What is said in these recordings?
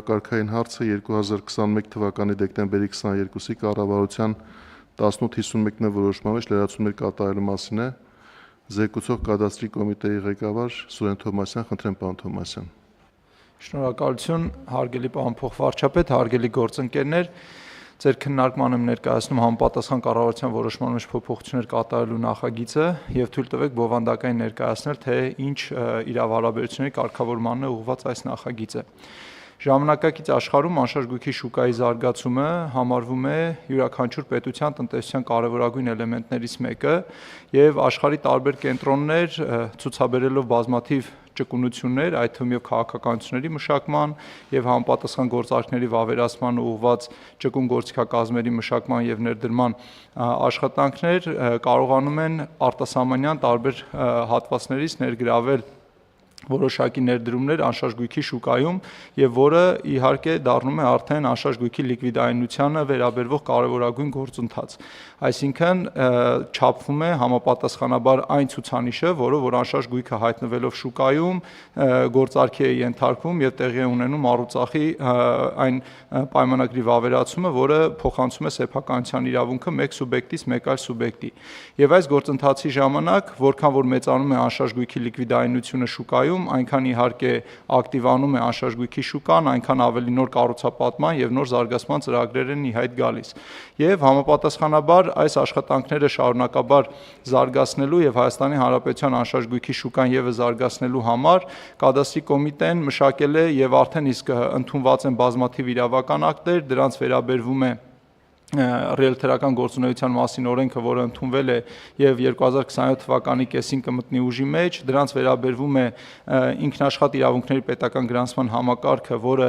օրակարգային հարցը 2021 թվականի դեկտեմբերի 22-ի կառավարության 1851-ն որոշմամբ լրացումներ կատարելու մասին է զեկուցող կադաստրի կոմիտեի ղեկավար Սուրեն Թովմասյան, խնդրեմ պարոն Թովմասյան։ Շնորհակալություն, հարգելի պարոն փոխվարչապետ, հարգելի գործընկերներ, ձեր քննարկման եմ ներկայացնում համապատասխան կառավարության որոշման մեջ փոփոխություններ կատարելու նախագիծը եւ թույլ տվեք բովանդակային ներկայացնել, թե ինչ իրավահարաբերությունների կարգավորմանն է ուղղված այս նախագիծը։ Ժամանակակից աշխարհում անշարժ գույքի շուկայի զարգացումը համարվում է յուրաքանչյուր պետության տնտեսության կարևորագույն էլեմենտներից մեկը եւ աշխարհի տարբեր կենտրոններ ցուցաբերելով բազմաթիվ ճկունություններ, այդ թվում եւ քաղաքականությունների մշակման եւ համապատասխան գործարքների վավերացման ուղղված ճկուն գործիքակազմերի մշակման եւ ներդրման աշխատանքներ կարողանում են արտասահմանյան տարբեր հատվածներից ներգրավել որոշակի ներդրումներ անշարժ գույքի շուկայում եւ որը իհարկե դառնում է արդեն անշարժ գույքի լիկվիդայնությանը վերաբերող կարևորագույն գործընթաց։ Այսինքն չափվում է համապատասխանաբար այն ցուցանիշը, որը որ անշարժ գույքը հայտնվելով շուկայում գործարքի է ենթարկվում եւ տեղի է ունենում առուծախի այն պայմանագրի վավերացումը, որը փոխանցում է սեփականության իրավունքը մեկ սուբյեկտից մեկ այլ սուբյեկտի։ Եվ այս գործընթացի ժամանակ, որքան որ մեծանում է անշարժ գույքի լիկվիդայնությունը շուկայում, այնքան իհարկե ակտիվանում է անշարժ գույքի շուկան, այնքան ավելի նոր կառուցապատման եւ նոր զարգացման ծրագրեր են ի հայտ գալիս։ Եվ համապատասխանաբար այս աշխատանքները շարունակաբար զարգացնելու եւ Հայաստանի Հանրապետության անշարժ գույքի շուկան եւս զարգացնելու համար կադաստրի կոմիտեն մշակել է եւ արդեն իսկ ընդունված են բազմաթիվ իրավական ակտեր, դրանց վերաբերվում է ռիելթորական գործունեության մասին օրենքը, որը ընդունվել է եւ 2027 թվականի կեսին կմտնի ուժի մեջ, դրանց վերաբերվում է ինքնաշխատ իրավունքների պետական գրանցման համակարգը, որը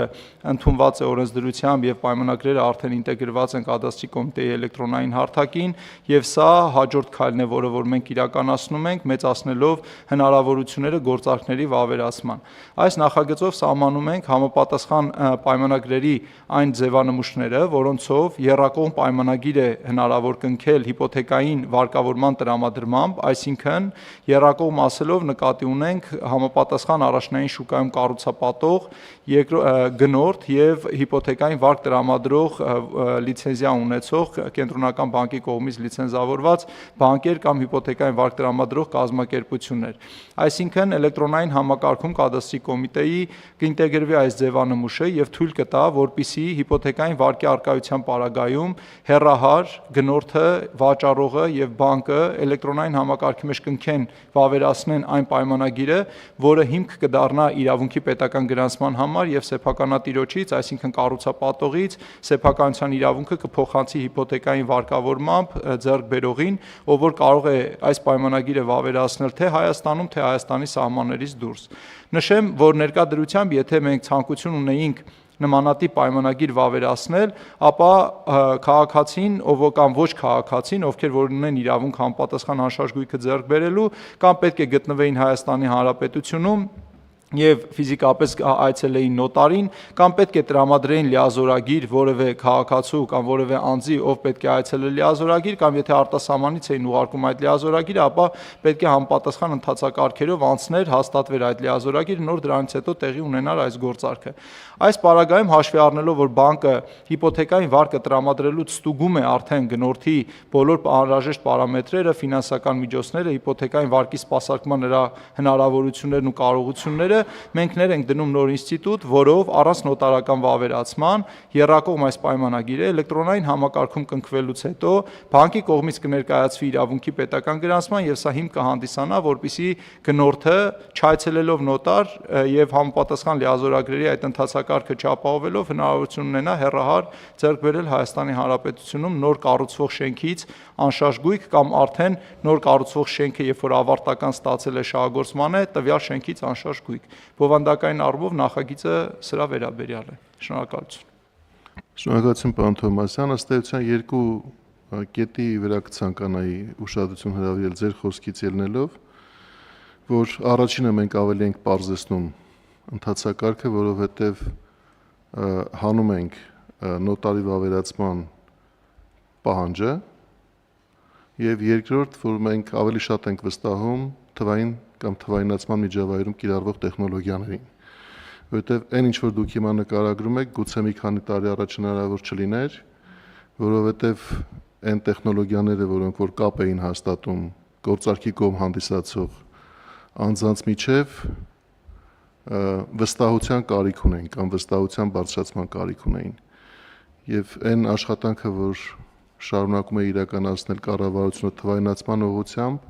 ընդունված է օրենսդրությամբ եւ պայմանագրերը արդեն ինտեգրված են կադաստրի կոմիտեի էլեկտրոնային հարթակին եւ սա հաջորդ քայլն է, որը որ մենք իրականացնում ենք, մեծացնելով հնարավորությունները գործարքների վավերացման։ Այս նախագծով սահմանում ենք համապատասխան պայմանագրերի այն ձևանմուշները, որոնցով եռակողմ պայմանագիր է հնարավոր կնքել հիպոթեկային վարկավորման տրամադրմամբ, այսինքն եռակողմ ասելով նկատի ունենք համապատասխան առաջնային շուկայում կառուցապատող գնորդ եւ հիպոթեկային վարկ տրամադրող լիցենզիա ունեցող կենտրոնական բանկի կողմից լիցենզավորված բանկեր կամ հիպոթեկային վարկ տրամադրող կազմակերպություններ։ Այսինքն էլեկտրոնային համակարգում կադաստրի կոմիտեի կինտեգրվի այս ձևանմուշը եւ թույլ կտա, որպիսի հիպոթեկային վարկի արկայության պարագայում հեռահար գնորդը, վաճառողը եւ բանկը էլեկտրոնային համակարգի մեջ կնքեն վավերացնեն այն պայմանագիրը, որը հիմք կդառնա իրավունքի պետական գրանցման համար եւ սեփականատիրոջից, այսինքն կառուցապատողից սեփականության իրավունքը կփոխանցի հիպոթեկային վարկավորմամբ ձեռք բերողին, ով որ կարող է այս պայմանագիրը վավերացնել թե Հայաստանում, թե Հայաստանի սահմաններից դուրս։ Նշեմ, որ ներկա դրությամբ, եթե մենք ցանկություն ունեինք նմանատիպ պայմանագիր վավերացնել, ապա քաղաքացին, ով կամ ոչ քաղաքացին, ովքեր որ ունեն իրավունք համապատասխան անշարժ գույքը ձեռք բերելու, կամ պետք է գտնվեին Հայաստանի Հանրապետությունում եւ ֆիզիկապես այցելեին նոտարին, կամ պետք է տրամադրեին լիազորագիր որևէ քաղաքացու կամ որևէ անձի, ով պետք է այցելել լիազորագիր, կամ եթե արտասահմանից էին ուղարկում այդ լիազորագիրը, ապա պետք է համապատասխան ընթացակարգերով անցներ, հաստատվեր այդ լիազորագիրը, նոր դրանից հետո տեղի ունենար այս գործարքը։ Այս պարագայում հաշվի առնելով, որ բանկը հիպոթեկային վարկը տրամադրելուց ստուգում է արդեն գնորդի բոլոր անհրաժեշտ պարամետրերը, ֆինանսական միջոցները, հիպոթեկային վարկի սպասարկման նրա հնարավորություններն ու կարողությունները, մենք ներ ենք դնում նոր ինստիտուտ, որով առանց նոտարական վավերացման եռակողմ այս պայմանագիրը էլեկտրոնային համակարգում կնքվելուց հետո բանկի կողմից կներկայացվի իրավունքի պետական գրանցման եւ սա հիմք կհանդիսանա, որպիսի գնորդը չայցելելով նոտար եւ համապատասխան լիազորագրերի այդ ընթացակարգը չապահովելով հնարավորություն ունենա հեռահար ձեռք բերել Հայաստանի Հանրապետությունում նոր կառուցվող շենքից անշարժ գույք կամ արդեն նոր կառուցվող շենքը, երբ որ ավարտական ստացել է շահագործման է, տվյալ շենքից անշարժ գույք։ Բովանդակային առումով նախագիծը սրա վերաբերյալ է։ Շնորհակալություն։ Շնորհակալություն, պարոն Թովմասյան, ըստ էության երկու կետի վրա կցանկանայի ուշադրություն հրավիրել ձեր խոսքից ելնելով, որ առաջինը մենք ավելի ենք պարզեցնում ընթացակարգը, որովհետև հանում ենք նոտարի վավերացման պահանջը եւ երկրորդ, որ մենք ավելի շատ ենք վստահում թվային կամ թվայնացման միջավայրում կիրառվող տեխնոլոգիաներին։ որովհետև այն ինչ որ դուք հիմա նկարագրում եք, գուցե մի քանի տարի առաջ հնարավոր չլիներ, որովհետև այն տեխնոլոգիաները, որոնք որ կապ էին հաստատում գործարքի կողմ հանդիսացող անձանց միջև վստահության կարիք ունեն կամ վստահության բարձրացման կարիք ունեին։ Եվ այն աշխատանքը, որ շարունակում է իրականացնել կառավարությունը թվայնացման ուղղությամբ,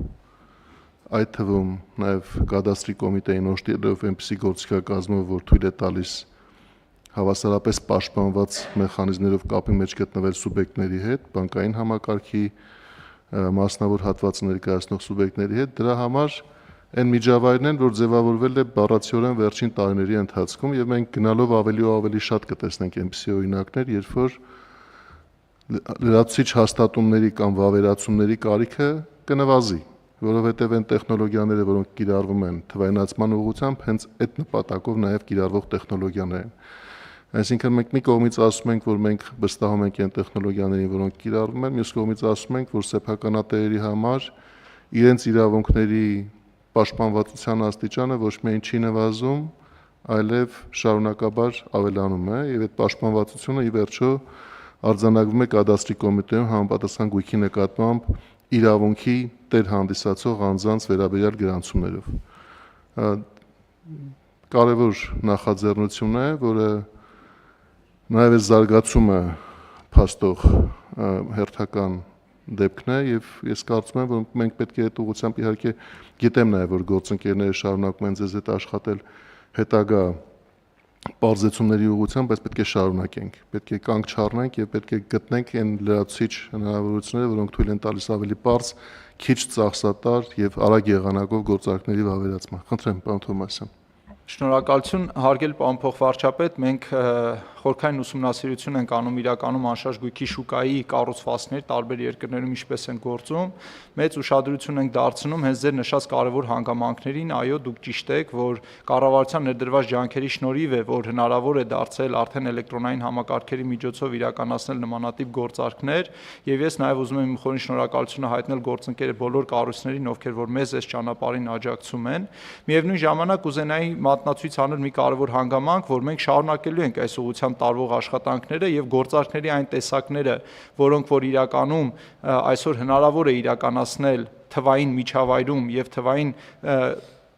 այդ թվում նաև կադաստրի կոմիտեին օժտելով այնպիսի գործիքակազմով, որ թույլ է տալիս հավասարապես պաշտպանված մեխանիզմներով կապի մեջ գտնվել սուբյեկտների հետ, բանկային համակարգի մասնավոր հատված ներկայացնող սուբյեկտների հետ, դրա համար այն միջավայրն են, որ ձևավորվել է բառացիորեն վերջին տարիների ընթացքում եւ մենք գնալով ավելի ու ավելի շատ կտեսնենք այնպիսի օրինակներ, երբ որ լրացուցիչ հաստատումների կամ վավերացումների կարիքը կնվազի, որովհետեւ այն տեխնոլոգիաները, որոնք կիրառվում են թվայնացման ուղղությամբ, հենց այդ նպատակով նաեւ կիրառվող տեխնոլոգիաներ են։ Այսինքն մենք մի կողմից ասում ենք, որ մենք վստահում ենք այն տեխնոլոգիաներին, որոնք կիրառվում են, մյուս կողմից ասում ենք, որ սեփականատերերի համար իրենց իրավունքների պաշտպանվածության աստիճանը ոչ միայն չի նվազում, այլև շարունակաբար ավելանում է, եւ այդ պաշտպանվածությունը ի վերջո արձանագրվում է կադաստրի կոմիտեում համապատասխան գույքի նկատմամբ իրավունքի տեր հանդիսացող անձանց վերաբերյալ գրանցումներով։ Կարևոր նախաձեռնություն է, որը նաև այս զարգացումը փաստող հերթական դեպքն է եւ ես կարծում եմ, որ մենք պետք է այդ ուղղությամբ իհարկե գիտեմ նաև որ գործընկերները շարունակում են ձեզ հետ աշխատել հետագա բարձեցումների ուղղությամբ, բայց պետք է շարունակենք, պետք է կանգ չառնենք եւ պետք է գտնենք այն լրացուցիչ հնարավորությունները, որոնք թույլ են տալիս ավելի բարձ, քիչ ծախսատար եւ արագ եղանակով գործարքների վավերացման։ Խնդրեմ, պարոն Թոմասյան։ Շնորհակալություն, հարգելի պարոն փոխվարչապետ, մենք խորքային ուսումնասիրություն ենք անում իրականում անշարժ գույքի շուկայի կառուցվածքներ տարբեր երկրներում ինչպես են գործում, մեծ ուշադրություն ենք դարձնում հենց ձեր նշած կարևոր հանգամանքներին, այո, դուք ճիշտ եք, որ կառավարության ներդրված ջանքերի շնորհիվ է, որ հնարավոր է դարձել արդեն էլեկտրոնային համակարգերի միջոցով իրականացնել նմանատիպ գործարքներ, եւ ես նաեւ ուզում եմ իմ խորին շնորհակալությունը հայտնել գործընկեր բոլոր կառույցներին, ովքեր որ մեզ այս ճանապարհին աջակցում են։ Միևնույն ժամանակ ուզենայի մատնացույց անել մի կարևոր հանգամանք, որ մենք շարունակելու ենք այս ուղղությամբ տարվող աշխատանքները եւ գործարքների այն տեսակները, որոնք որ իրականում այսօր հնարավոր է իրականացնել թվային միջավայրում եւ թվային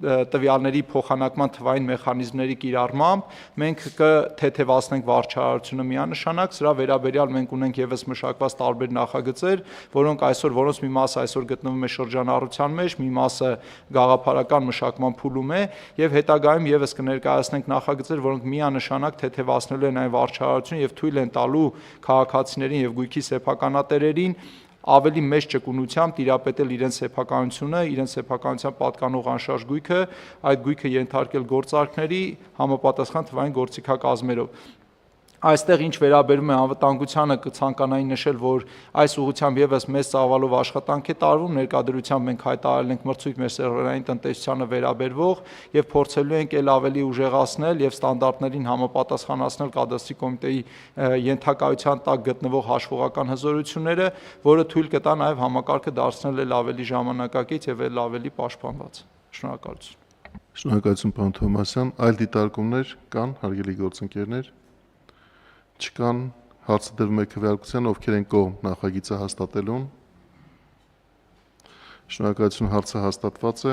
տվյալների փոխանակման թվային մեխանիզմների կիրառմամբ մենք կթեթևացնենք վարչարարությունը միանշանակ, սրա վերաբերյալ մենք ունենք եւս մշակված տարբեր նախագծեր, որոնց մի մասը այսօր գտնվում է շրջանառության մեջ, մի մասը գաղափարական մշակման փուլում է եւ հետագայում եւս կներկայացնենք նախագծեր, որոնք միանշանակ թեթևացնելու են այն վարչարարությունը եւ թույլ են տալու քաղաքացիներին եւ գույքի սեփականատերերին ավելի մեծ ճկունությամբ տիրապետել իրենց սեփականությունը, իրենց սեփականության պատկանող անշարժ գույքը, այդ գույքը ենթարկել գործարքների համապատասխան թվային գործիքակազմերով։ Այստեղ ինչ վերաբերում է անվտանգությանը կցանկանայի նշել, որ այս ուղղությամբ եւս մեծ ծավալով աշխատանք է տարվում, ներկայդրությամբ մենք հայտարարել ենք մրցույթ մեր սերվերային տնտեսությանը վերաբերվող եւ փորձելու ենք ել ավելի ուժեղացնել եւ ստանդարտներին համապատասխանացնել կադաստրի կոմիտեի ենթակայության տակ գտնվող հաշվողական հզորությունները, որը թույլ կտա նաեւ համակարգը դարձնել ել ավելի ժամանակակից եւ ել ավելի պաշտպանված։ Շնորհակալություն։ Շնորհակալություն, պարոն Թոմասյան։ Այլ դիտարկումներ կան, հարգելի գործընկերներ։ Չկան, հարցը դրվում է քվեարկության, ովքեր են կողմ նախագիծը հաստատելուն։ Շնորհակալություն, հարցը հաստատված է։